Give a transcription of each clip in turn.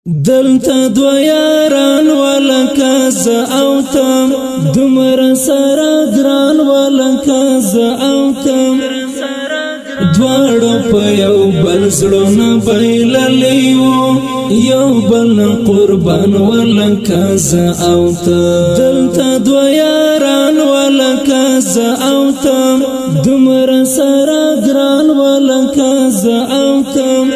دلتا دو یاران ولکا ز او تم دمر سرا گران ولکا ز او تم دوارو پا یو بل زلونا بیلالیو یو بل قربان ولکا ز او تم دلتا دو یاران ولکا ز او تم دمر سرا گران ولکا ز او تم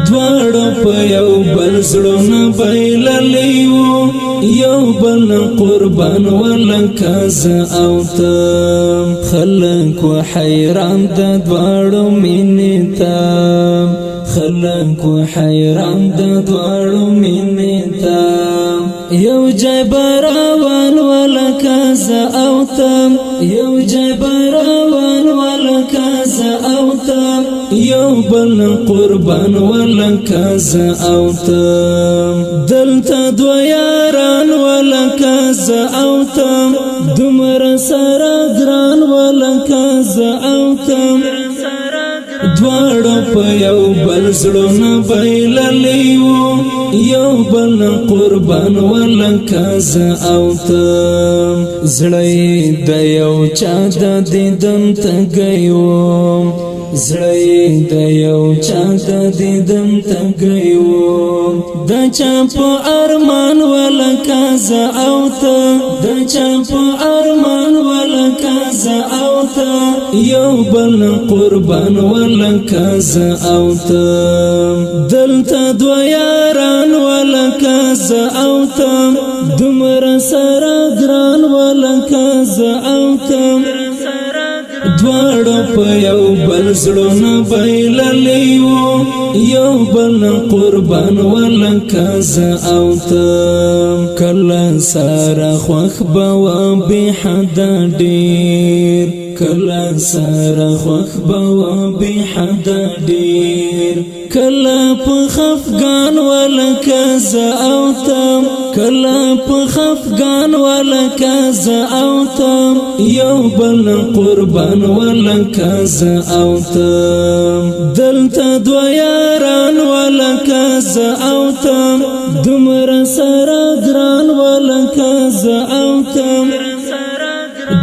دوارو پا یو بل زلونا بیلالیو یو بل قربان ولکا ز او تم خلق و حیران دا دوارو مینی تم خلق و حیران دا دوارو مینی تم یو جای براوان ولکا ز او تم یو جای براوان ولکا ز او تم یو بل قربان ولکا ز او تم دلتا دو یاران ولکا ز او تم دمر سرا گران ولکا ز او تم دوارو پا یو بل زلونا بیلالیو یو بل قربان ولکا ز او تم زڑی دا یو چا دا دیدن تگیوم زڑی دا یو چا دا دیدن تگیوم دا چا پا ارمان ولکا ز او تم دا چا پا ارمان ولکا ز او تم یو بل قربان ولکا ز او تم دلتا دو یاران ولکا ز او تم دمر سرا گران ولکا ز او تم دوارو پا یو بل زلونا بیلالیو یو بل قربان ولکا ز او تم کلا سارا خوخ بوا بی حدا دیر کلا سارا خوخ بوا بی حدا دیر کلا پا خفگان ولکا ز او تم کلا پا خفگان ولکا ز او تم یو بل قربان ولکا ز او تم دلتا دو یاران ولکا ز او تم دمر سرا گران ولکا ز او تم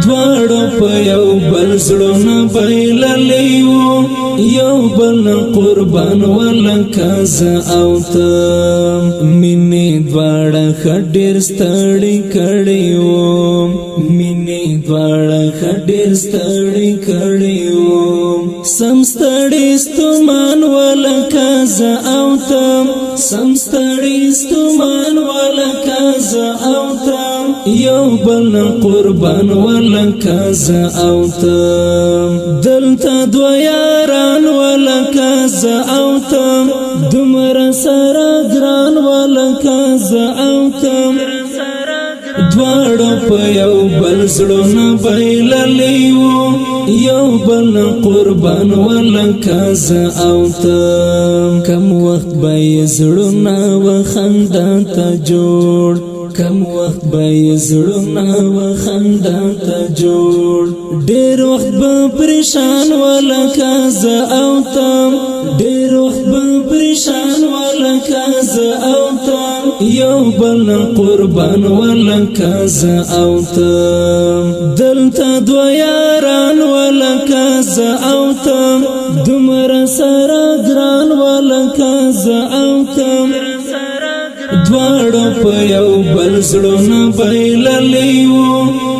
دوارو پا یو بل زلونا بیلالیو یو بل قربان ولکا ز او تم مینی دوارا خدیر ستڑی کڑیو مینی دوارا خدیر ستڑی کڑیو سم ستڑی ستمان ولکا ز او تم سم ستڑی ستمان ولکا ز او تم یو بل قربان ولکا ز او تم دلتا دو یاران ولکا ز او تم دمر سرا گران ولکا ز او تم دوارو پا یو بل زلونا بیلالیو یو بل قربان ولکا ز او تم کم وقت بای زلونا و خندا تا جوڑ کم وقت بای زلونا و خندا تا جوڑ دیر وقت با پریشان ولکا ز او تم دیر وقت با پریشان ولکا ز او تم یو بل قربان ولکا ز او تم دلتا دو یاران ولکا ز او تم دمر سرا گران ولکا ز او تم دوارو پا یو بل زلونا بیلالیو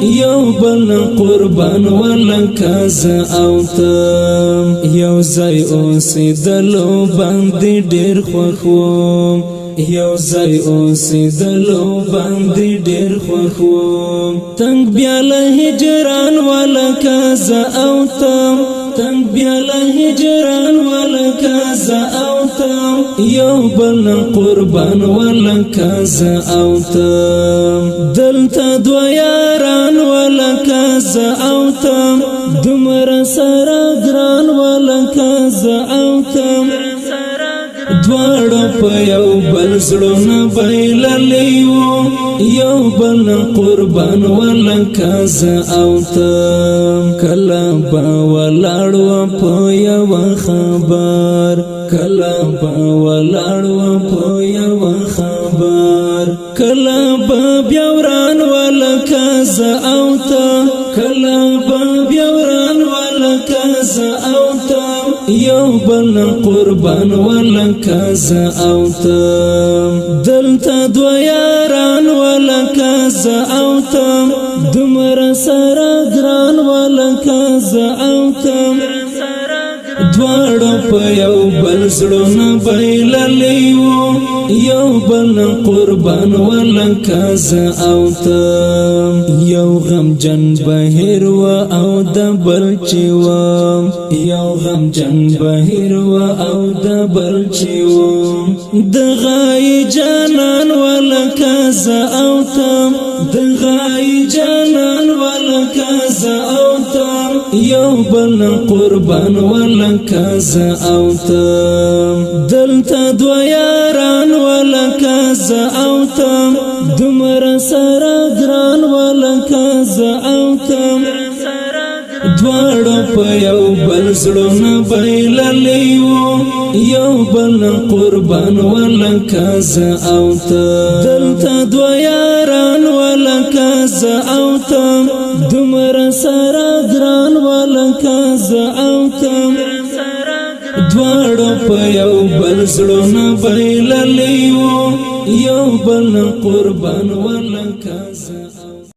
یو بل قربان ولکا ز او تم یو زای اوسی دلو باندی دیر خوخوم یو زای اوسی دلو باندی دیر خوخوم تنگ بیال هجران ولکا ز او تم تنگ بیال هجران ولکا ز او تم یو بل قربان ولکا ز او تم دلتا دو یاران ولکا ز او تم دمر سرا گران ولکا ز او تم دوارو پا یو بل زلونا بیلالیو یو بل قربان ولکا ز او تم کلا با ولاړو پا یو خبر کلا با ولاړو په یو خبر کلا با بیا وران ولکه زه او ته کلا با بیا وران ولکه زه او ته یو بل قربان ولکه زه او ته دلته دوه یاران ولکه زه او ته دومره سره ګران ولکه زه او ته دواړه په یو بل زړونه بایللي وو یو بل قربان ولکه زه او ته یو غمجن بهیر و او د بل چې وم یو غمجن بهیر و او د بل چې وم د غای جانان ولکه زه او ته د غای جانان ولکه زه او ته یو بل قربان ولکه زه او ته دلته دوه یاران ولکه زه او ته دومره سره ګران ولکه زه او ته دواړه په یو بل زړونه بایللي وو یو بل قربان ولکه زه او ته دلته دوه یاران ولکه زه او ته دومره سره ګران ولکه زه او ته دواړه په یو بل زړونه بایللي وو یو بل قربان ولکه زه